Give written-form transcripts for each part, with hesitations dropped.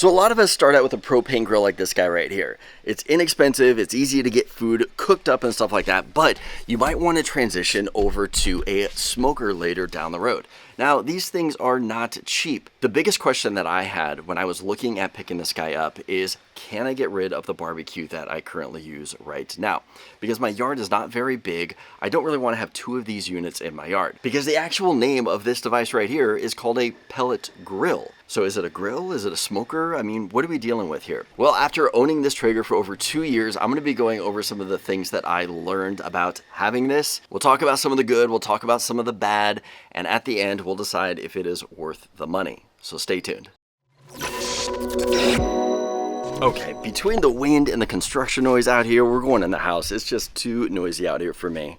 So a lot of us start out with a propane grill like this guy right here. It's inexpensive, it's easy to get food cooked up and stuff like that, but you might want to transition over to a smoker later down the road. Now, these things are not cheap. The biggest question that I had when I was looking at picking this guy up is, can I get rid of the barbecue that I currently use right now? Because my yard is not very big, I don't really want to have two of these units in my yard. Because the actual name of this device right here is called a pellet grill. So is it a grill? Is it a smoker? I mean, what are we dealing with here? Well, after owning this Traeger for over 2 years, I'm going to be going over some of the things that I learned about having this. We'll talk about some of the good, we'll talk about some of the bad, and at the end, we'll decide if it is worth the money. So stay tuned. Okay, between the wind and the construction noise out here, we're going in the house. It's just too noisy out here for me.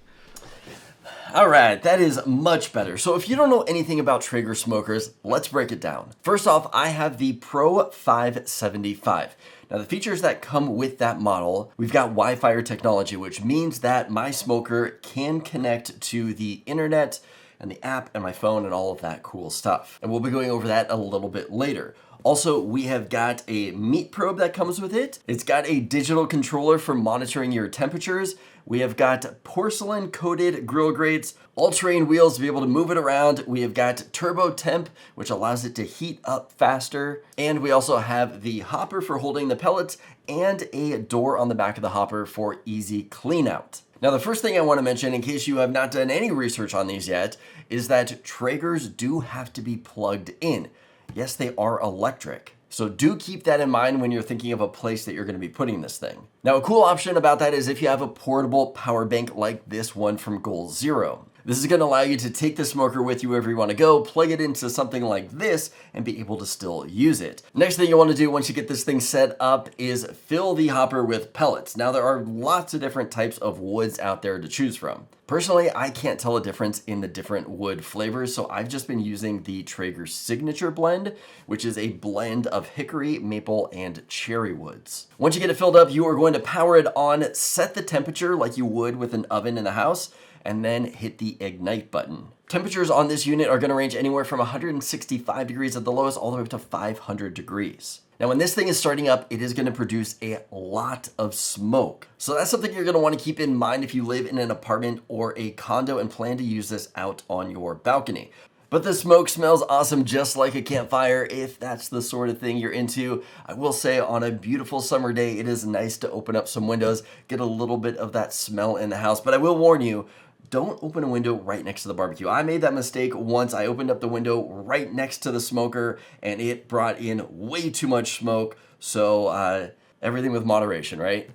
All right, that is much better. So if you don't know anything about Traeger smokers, let's break it down. First off, I have the Pro 575. Now the features that come with that model, we've got WiFire technology, which means that my smoker can connect to the internet and the app and my phone and all of that cool stuff. And we'll be going over that a little bit later. Also, we have got a meat probe that comes with it. It's got a digital controller for monitoring your temperatures. We have got porcelain coated grill grates, all-terrain wheels to be able to move it around. We have got turbo temp, which allows it to heat up faster. And we also have the hopper for holding the pellets and a door on the back of the hopper for easy clean out. Now, the first thing I want to mention, in case you have not done any research on these yet, is that Traegers do have to be plugged in. Yes, they are electric. So do keep that in mind when you're thinking of a place that you're going to be putting this thing. Now, a cool option about that is if you have a portable power bank like this one from Goal Zero. This is going to allow you to take the smoker with you wherever you want to go, plug it into something like this, and be able to still use it. Next thing you want to do once you get this thing set up is fill the hopper with pellets. Now, there are lots of different types of woods out there to choose from. Personally, I can't tell a difference in the different wood flavors, so I've just been using the Traeger Signature Blend, which is a blend of hickory, maple, and cherry woods. Once you get it filled up, you are going to power it on, set the temperature like you would with an oven in the house, and then hit the ignite button. Temperatures on this unit are going to range anywhere from 165 degrees at the lowest all the way up to 500 degrees. Now, when this thing is starting up, it is going to produce a lot of smoke. So that's something you're going to want to keep in mind if you live in an apartment or a condo and plan to use this out on your balcony. But the smoke smells awesome just like a campfire if that's the sort of thing you're into. I will say on a beautiful summer day, it is nice to open up some windows, get a little bit of that smell in the house. But I will warn you, don't open a window right next to the barbecue. I made that mistake once. I opened up the window right next to the smoker and it brought in way too much smoke. So everything with moderation, right?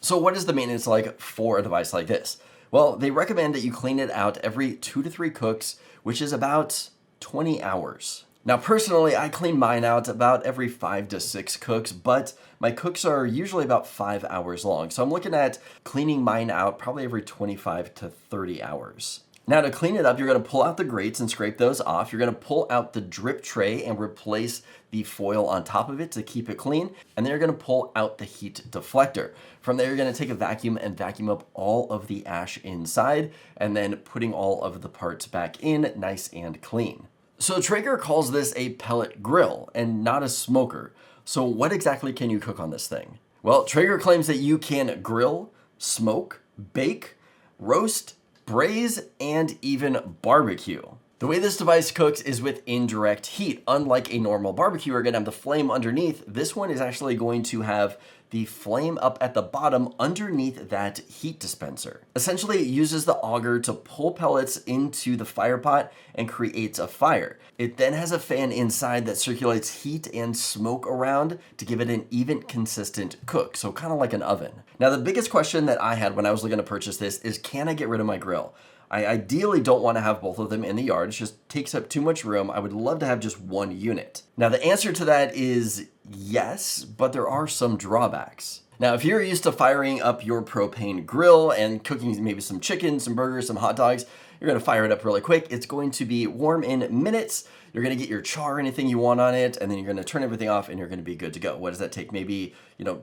So what is the maintenance like for a device like this? Well, they recommend that you clean it out every 2 to 3 cooks, which is about 20 hours. Now, personally, I clean mine out about every 5 to 6 cooks, but my cooks are usually about 5 hours long. So I'm looking at cleaning mine out probably every 25 to 30 hours. Now, to clean it up, you're going to pull out the grates and scrape those off. You're going to pull out the drip tray and replace the foil on top of it to keep it clean. And then you're going to pull out the heat deflector. From there, you're going to take a vacuum and vacuum up all of the ash inside, and then putting all of the parts back in nice and clean. So Traeger calls this a pellet grill and not a smoker. So what exactly can you cook on this thing? Well, Traeger claims that you can grill, smoke, bake, roast, braise, and even barbecue. The way this device cooks is with indirect heat. Unlike a normal barbecue, you're gonna have the flame underneath. This one is actually going to have the flame up at the bottom underneath that heat dispenser. Essentially, it uses the auger to pull pellets into the fire pot and creates a fire. It then has a fan inside that circulates heat and smoke around to give it an even, consistent cook, so kind of like an oven. Now, the biggest question that I had when I was looking to purchase this is, can I get rid of my grill? I ideally don't want to have both of them in the yard. It just takes up too much room. I would love to have just one unit. Now, the answer to that is yes, but there are some drawbacks. Now, if you're used to firing up your propane grill and cooking maybe some chicken, some burgers, some hot dogs, you're going to fire it up really quick. It's going to be warm in minutes. You're gonna get your char, anything you want on it, and then you're gonna turn everything off and you're gonna be good to go. What does that take? Maybe,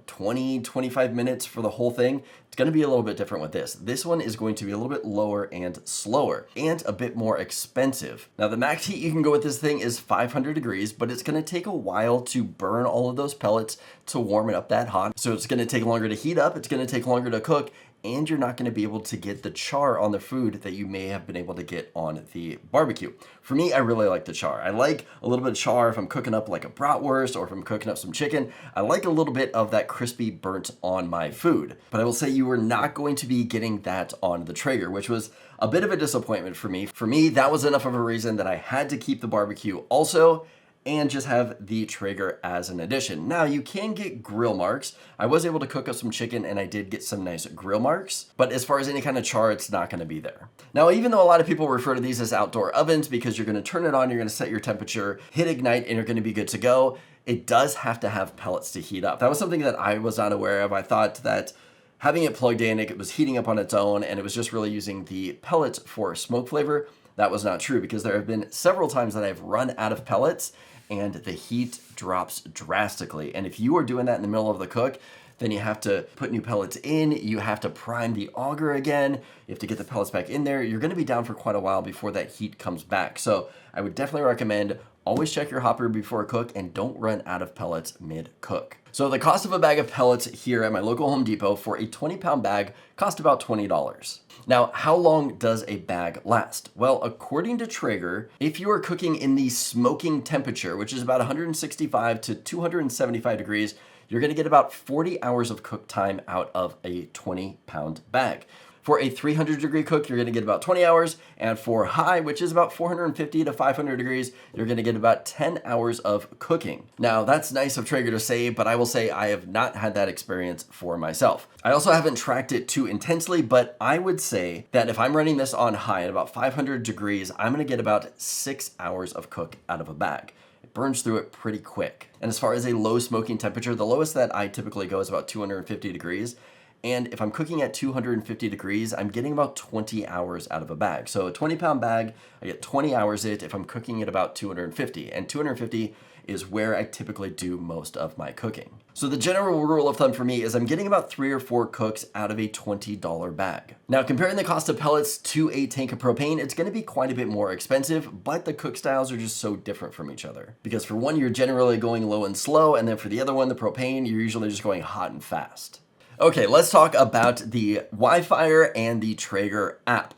20, 25 minutes for the whole thing. It's gonna be a little bit different with this. This one is going to be a little bit lower and slower and a bit more expensive. Now the max heat you can go with this thing is 500 degrees, but it's gonna take a while to burn all of those pellets to warm it up that hot. So it's gonna take longer to heat up, it's gonna take longer to cook, and you're not gonna be able to get the char on the food that you may have been able to get on the barbecue. For me, I really like the char. I like a little bit of char if I'm cooking up like a bratwurst or if I'm cooking up some chicken. I like a little bit of that crispy burnt on my food. But I will say you are not going to be getting that on the Traeger, which was a bit of a disappointment for me. For me, that was enough of a reason that I had to keep the barbecue also, and just have the Traeger as an addition. Now you can get grill marks. I was able to cook up some chicken and I did get some nice grill marks, but as far as any kind of char, it's not gonna be there. Now, even though a lot of people refer to these as outdoor ovens because you're gonna turn it on, you're gonna set your temperature, hit ignite, and you're gonna be good to go, it does have to have pellets to heat up. That was something that I was not aware of. I thought that having it plugged in, it was heating up on its own and it was just really using the pellets for smoke flavor. That was not true because there have been several times that I've run out of pellets and the heat drops drastically. And if you are doing that in the middle of the cook, then you have to put new pellets in, you have to prime the auger again, you have to get the pellets back in there. You're gonna be down for quite a while before that heat comes back. So I would definitely recommend always check your hopper before a cook and don't run out of pellets mid-cook. So the cost of a bag of pellets here at my local Home Depot for a 20-pound bag cost about $20. Now, how long does a bag last? Well, according to Traeger, if you are cooking in the smoking temperature, which is about 165 to 275 degrees, you're gonna get about 40 hours of cook time out of a 20-pound bag. For a 300 degree cook, you're gonna get about 20 hours, and for high, which is about 450 to 500 degrees, you're gonna get about 10 hours of cooking. Now, that's nice of Traeger to say, but I will say I have not had that experience for myself. I also haven't tracked it too intensely, but I would say that if I'm running this on high at about 500 degrees, I'm gonna get about 6 hours of cook out of a bag. It burns through it pretty quick. And as far as a low smoking temperature, the lowest that I typically go is about 250 degrees. And if I'm cooking at 250 degrees, I'm getting about 20 hours out of a bag. So a 20-pound bag, I get 20 hours if I'm cooking at about 250. And 250 is where I typically do most of my cooking. So the general rule of thumb for me is I'm getting about 3 or 4 cooks out of a $20 bag. Now, comparing the cost of pellets to a tank of propane, it's gonna be quite a bit more expensive, but the cook styles are just so different from each other. Because for one, you're generally going low and slow, and then for the other one, the propane, you're usually just going hot and fast. Okay, let's talk about the WiFire and the Traeger app.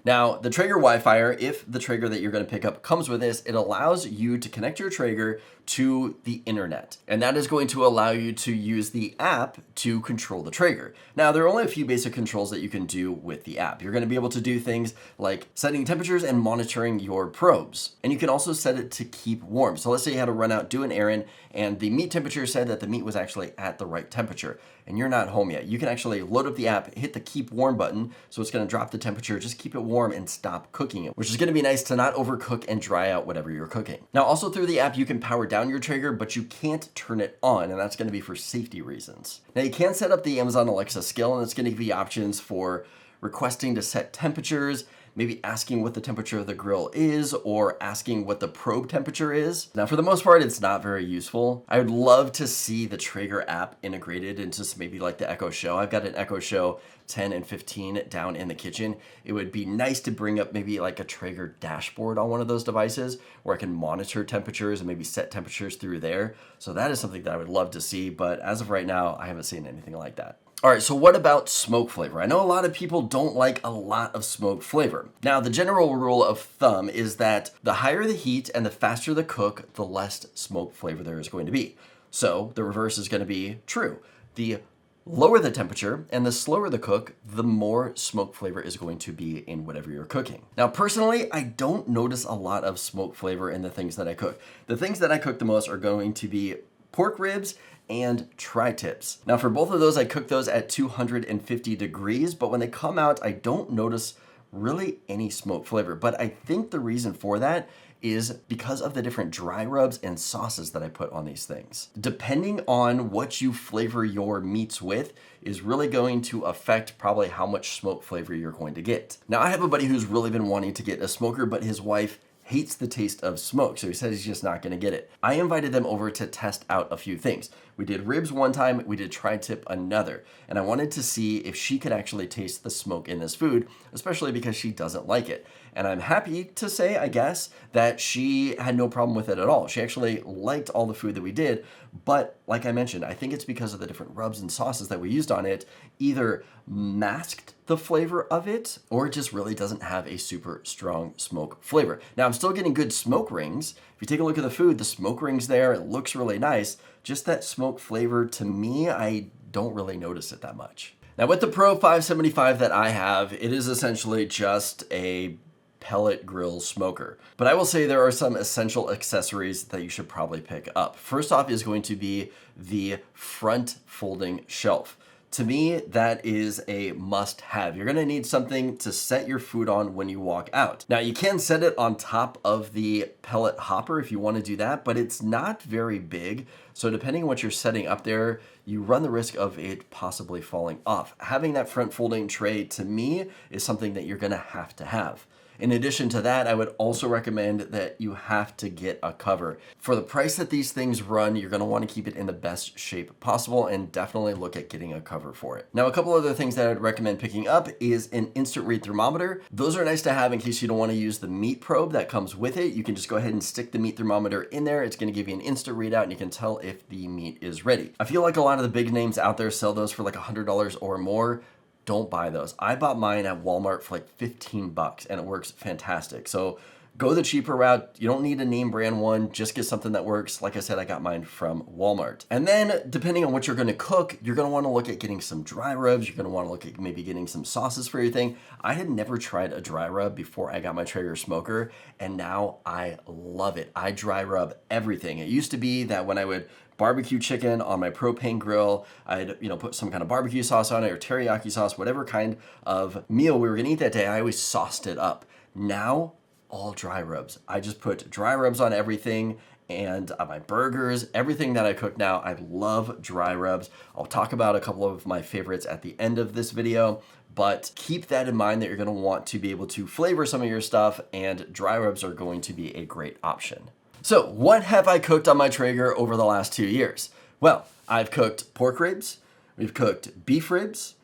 Now, the Traeger WiFire, if the Traeger that you're gonna pick up comes with this, it allows you to connect your Traeger to the internet. And that is going to allow you to use the app to control the Traeger. Now, there are only a few basic controls that you can do with the app. You're gonna be able to do things like setting temperatures and monitoring your probes. And you can also set it to keep warm. So let's say you had to run out, do an errand, and the meat temperature said that the meat was actually at the right temperature, and you're not home yet. You can actually load up the app, hit the keep warm button, so it's gonna drop the temperature, just keep it warm and stop cooking it, which is gonna be nice to not overcook and dry out whatever you're cooking. Now, also through the app, you can power down your Traeger, but you can't turn it on, and that's gonna be for safety reasons. Now, you can set up the Amazon Alexa skill, and it's gonna give you options for requesting to set temperatures, maybe asking what the temperature of the grill is, or asking what the probe temperature is. Now, for the most part, it's not very useful. I would love to see the Traeger app integrated into maybe like the Echo Show. I've got an Echo Show 10 and 15 down in the kitchen. It would be nice to bring up maybe like a Traeger dashboard on one of those devices where I can monitor temperatures and maybe set temperatures through there. So that is something that I would love to see, but as of right now, I haven't seen anything like that. All right, so what about smoke flavor? I know a lot of people don't like a lot of smoke flavor. Now, the general rule of thumb is that the higher the heat and the faster the cook, the less smoke flavor there is going to be. So the reverse is gonna be true. The lower the temperature and the slower the cook, the more smoke flavor is going to be in whatever you're cooking. Now, personally, I don't notice a lot of smoke flavor in the things that I cook. The things that I cook the most are going to be pork ribs and tri-tips. Now, for both of those, I cook those at 250 degrees, but when they come out, I don't notice really any smoke flavor. But I think the reason for that is because of the different dry rubs and sauces that I put on these things. Depending on what you flavor your meats with is really going to affect probably how much smoke flavor you're going to get. Now, I have a buddy who's really been wanting to get a smoker, but his wife hates the taste of smoke, so he says he's just not gonna get it. I invited them over to test out a few things. We did ribs one time, we did tri-tip another, and I wanted to see if she could actually taste the smoke in this food, especially because she doesn't like it. And I'm happy to say, I guess, that she had no problem with it at all. She actually liked all the food that we did, but like I mentioned, I think it's because of the different rubs and sauces that we used on it, either masked the flavor of it, or it just really doesn't have a super strong smoke flavor. Now, I'm still getting good smoke rings. If you take a look at the food, the smoke rings there, it looks really nice. Just that smoke flavor, to me, I don't really notice it that much. Now, with the Pro 575 that I have, it is essentially just a pellet grill smoker. But I will say there are some essential accessories that you should probably pick up. First off is going to be the front folding shelf. To me, that is a must-have. You're gonna need something to set your food on when you walk out. Now, you can set it on top of the pellet hopper if you wanna do that, but it's not very big. So depending on what you're setting up there, you run the risk of it possibly falling off. Having that front folding tray, to me, is something that you're gonna have to have. In addition to that, I would also recommend that you have to get a cover. For the price that these things run, you're gonna wanna keep it in the best shape possible and definitely look at getting a cover for it. Now, a couple other things that I'd recommend picking up is an instant read thermometer. Those are nice to have in case you don't wanna use the meat probe that comes with it. You can just go ahead and stick the meat thermometer in there. It's gonna give you an instant readout and you can tell if the meat is ready. I feel like a lot of the big names out there sell those for like $100 or more. Don't buy those. I bought mine at Walmart for like 15 bucks and it works fantastic. So go the cheaper route. You don't need a name brand one, just get something that works. Like I said, I got mine from Walmart. And then depending on what you're gonna cook, you're gonna wanna look at getting some dry rubs. You're gonna wanna look at maybe getting some sauces for your thing. I had never tried a dry rub before I got my Traeger smoker, and now I love it. I dry rub everything. It used to be that when I would barbecue chicken on my propane grill, I'd put some kind of barbecue sauce on it or teriyaki sauce, whatever kind of meal we were gonna eat that day, I always sauced it up. Now, all dry rubs. I just put dry rubs on everything and on my burgers, everything that I cook now. I love dry rubs. I'll talk about a couple of my favorites at the end of this video, but keep that in mind that you're gonna want to be able to flavor some of your stuff, and dry rubs are going to be a great option. So what have I cooked on my Traeger over the last 2 years? Well, I've cooked pork ribs, we've cooked beef ribs,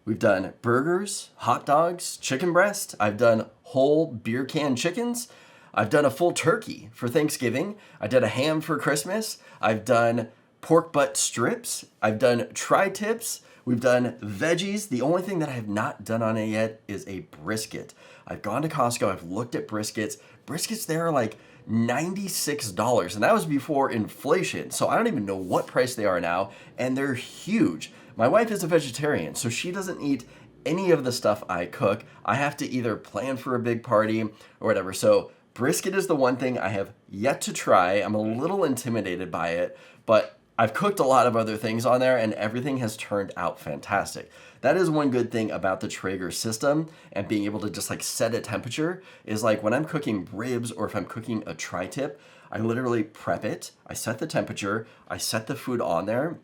we've done burgers, hot dogs, chicken breast, I've done whole beer can chickens, I've done a full turkey for Thanksgiving, I did a ham for Christmas, I've done pork butt strips, I've done tri-tips, we've done veggies. The only thing that I have not done on it yet is a brisket. I've gone to Costco, I've looked at briskets. Briskets there are like $96, and that was before inflation. So I don't even know what price they are now, and they're huge. My wife is a vegetarian, so she doesn't eat any of the stuff I cook. I have to either plan for a big party or whatever. So brisket is the one thing I have yet to try. I'm a little intimidated by it, but I've cooked a lot of other things on there and everything has turned out fantastic. That is one good thing about the Traeger system and being able to just like set a temperature is like when I'm cooking ribs or if I'm cooking a tri-tip, I literally prep it, I set the temperature, I set the food on there,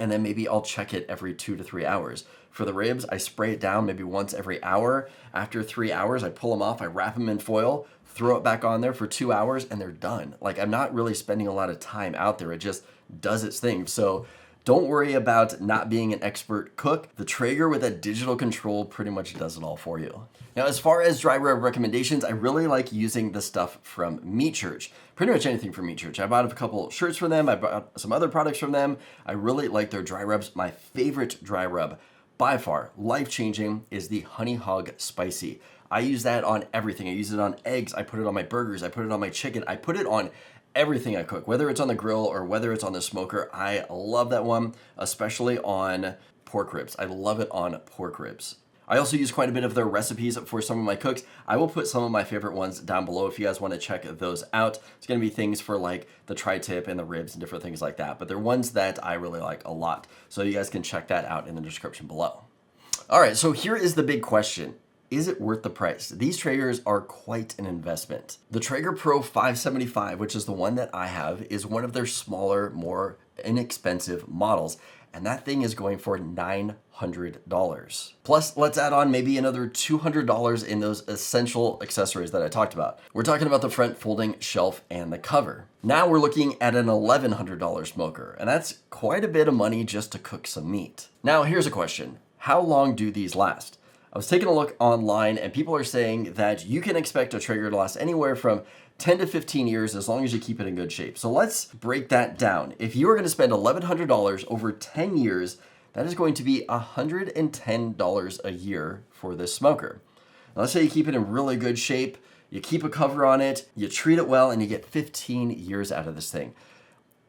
and then maybe I'll check it every 2 to 3 hours. For the ribs, I spray it down maybe once every hour. After 3 hours, I pull them off, I wrap them in foil, throw it back on there for 2 hours, and they're done. Like, I'm not really spending a lot of time out there. It just does its thing. So don't worry about not being an expert cook. The Traeger with that digital control pretty much does it all for you. Now, as far as dry rub recommendations, I really like using the stuff from Meat Church. Pretty much anything from Meat Church. I bought a couple shirts from them. I bought some other products from them. I really like their dry rubs. My favorite dry rub, by far, life-changing, is the Honey Hog Spicy. I use that on everything. I use it on eggs. I put it on my burgers. I put it on my chicken. I put it on everything I cook, whether it's on the grill or whether it's on the smoker. I love that one, especially on pork ribs. I love it on pork ribs. I also use quite a bit of their recipes for some of my cooks. I will put some of my favorite ones down below if you guys want to check those out. It's going to be things for like the tri-tip and the ribs and different things like that, but they're ones that I really like a lot. So you guys can check that out in the description below. All right, so here is the big question. Is it worth the price? These Traegers are quite an investment. The Traeger Pro 575, which is the one that I have, is one of their smaller, more inexpensive models. and that thing is going for $900. Plus, let's add on maybe another $200 in those essential accessories that I talked about. We're talking about the front folding shelf and the cover. Now we're looking at an $1,100 smoker, and that's quite a bit of money just to cook some meat. Now, here's a question. How long do these last? I was taking a look online, and people are saying that you can expect a Traeger to last anywhere from 10 to 15 years as long as you keep it in good shape. So let's break that down. If you are going to spend $1,100 over 10 years, that is going to be $110 a year for this smoker. Now, let's say you keep it in really good shape, you keep a cover on it, you treat it well, and you get 15 years out of this thing.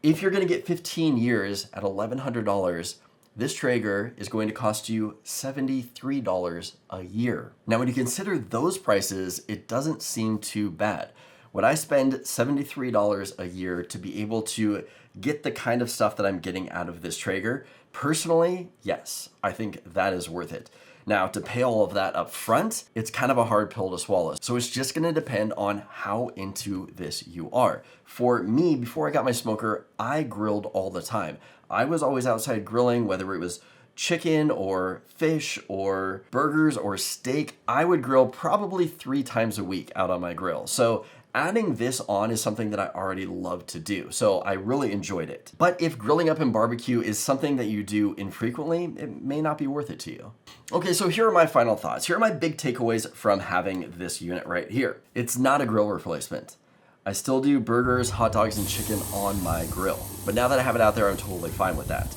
If you're going to get 15 years at $1,100, this Traeger is going to cost you $73 a year. Now, when you consider those prices, it doesn't seem too bad. Would I spend $73 a year to be able to get the kind of stuff that I'm getting out of this Traeger? Personally, yes, I think that is worth it. Now, to pay all of that up front, it's kind of a hard pill to swallow. So it's just gonna depend on how into this you are. For me, before I got my smoker, I grilled all the time. I was always outside grilling, whether it was chicken or fish or burgers or steak. I would grill probably 3 times a week out on my grill. So adding this on is something that I already love to do, so I really enjoyed it. But if grilling up and barbecue is something that you do infrequently, it may not be worth it to you. Okay, so here are my final thoughts. Here are my big takeaways from having this unit right here. It's not a grill replacement. I still do burgers, hot dogs, and chicken on my grill. But now that I have it out there, I'm totally fine with that.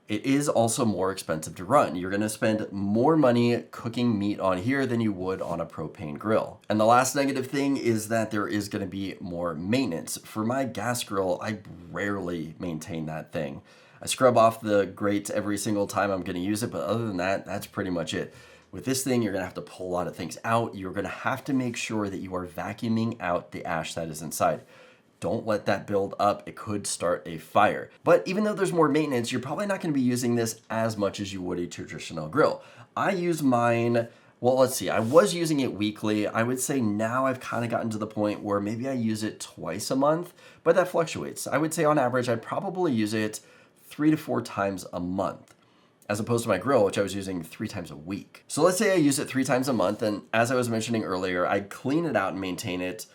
It is also more expensive to run. You're gonna spend more money cooking meat on here than you would on a propane grill. And the last negative thing is that there is gonna be more maintenance. For my gas grill, I rarely maintain that thing. I scrub off the grate every single time I'm gonna use it, but other than that, that's pretty much it. With this thing, you're gonna have to pull a lot of things out. You're gonna have to make sure that you are vacuuming out the ash that is inside. Don't let that build up. It could start a fire. But even though there's more maintenance, you're probably not gonna be using this as much as you would a traditional grill. I use mine, well, let's see, I was using it weekly. I would say now I've kind of gotten to the point where maybe I use it twice a month, but that fluctuates. I would say on average, I probably use it 3 to 4 times a month, as opposed to my grill, which I was using 3 times a week. So let's say I use it 3 times a month, and as I was mentioning earlier, I clean it out and maintain it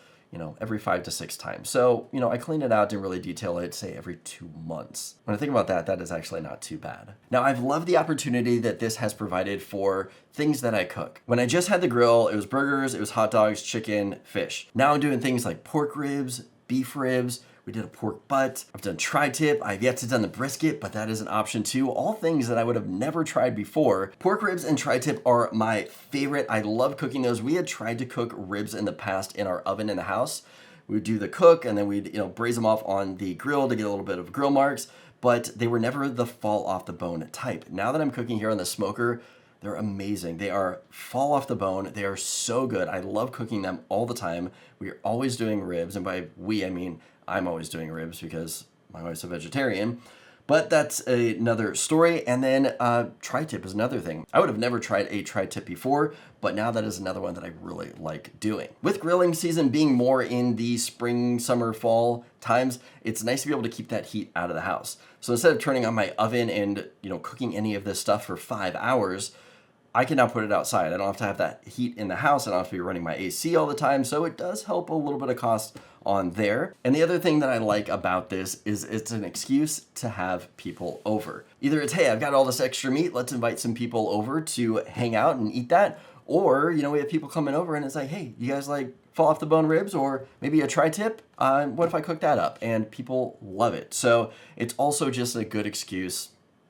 every 5 to 6 times. So, I clean it out, didn't really detail it, say every 2 months. When I think about that, that is actually not too bad. Now, I've loved the opportunity that this has provided for things that I cook. When I just had the grill, it was burgers, it was hot dogs, chicken, fish. Now I'm doing things like pork ribs, beef ribs, we did a pork butt, I've done tri-tip, I've yet to done the brisket, but that is an option too. All things that I would have never tried before. Pork ribs and tri-tip are my favorite. I love cooking those. We had tried to cook ribs in the past in our oven in the house. We would do the cook and then we'd braise them off on the grill to get a little bit of grill marks, but they were never the fall off the bone type. Now that I'm cooking here on the smoker, they're amazing. They are fall off the bone. They are so good. I love cooking them all the time. We are always doing ribs, and by we, I mean I'm always doing ribs because my wife's a vegetarian. But that's another story. And then tri-tip is another thing. I would have never tried a tri-tip before, but now that is another one that I really like doing. With grilling season being more in the spring, summer, fall times, it's nice to be able to keep that heat out of the house. So instead of turning on my oven and cooking any of this stuff for 5 hours, I can now put it outside. I don't have to have that heat in the house. I don't have to be running my AC all the time. So it does help a little bit of cost on there. And the other thing that I like about this is it's an excuse to have people over. Either it's, hey, I've got all this extra meat, let's invite some people over to hang out and eat that. Or, we have people coming over and it's like, hey, you guys like fall off the bone ribs or maybe a tri-tip? What if I cook that up? And people love it. So it's also just a good excuse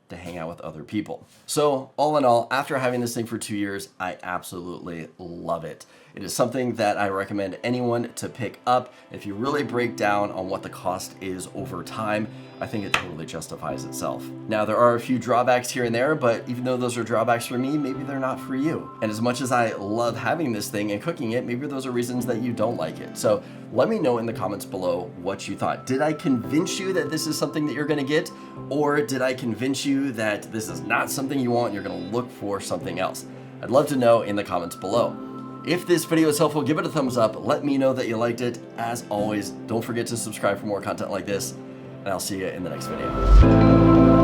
to hang out with other people. So all in all, after having this thing for 2 years, I absolutely love it. It is something that I recommend anyone to pick up. If you really break down on what the cost is over time, I think it totally justifies itself. Now, there are a few drawbacks here and there, but even though those are drawbacks for me, maybe they're not for you. And as much as I love having this thing and cooking it, maybe those are reasons that you don't like it. So let me know in the comments below what you thought. Did I convince you that this is something that you're gonna get? Or did I convince you that this is not something you want and you're gonna look for something else? I'd love to know in the comments below. If this video is helpful, give it a thumbs up. Let me know that you liked it. As always, don't forget to subscribe for more content like this, and I'll see you in the next video.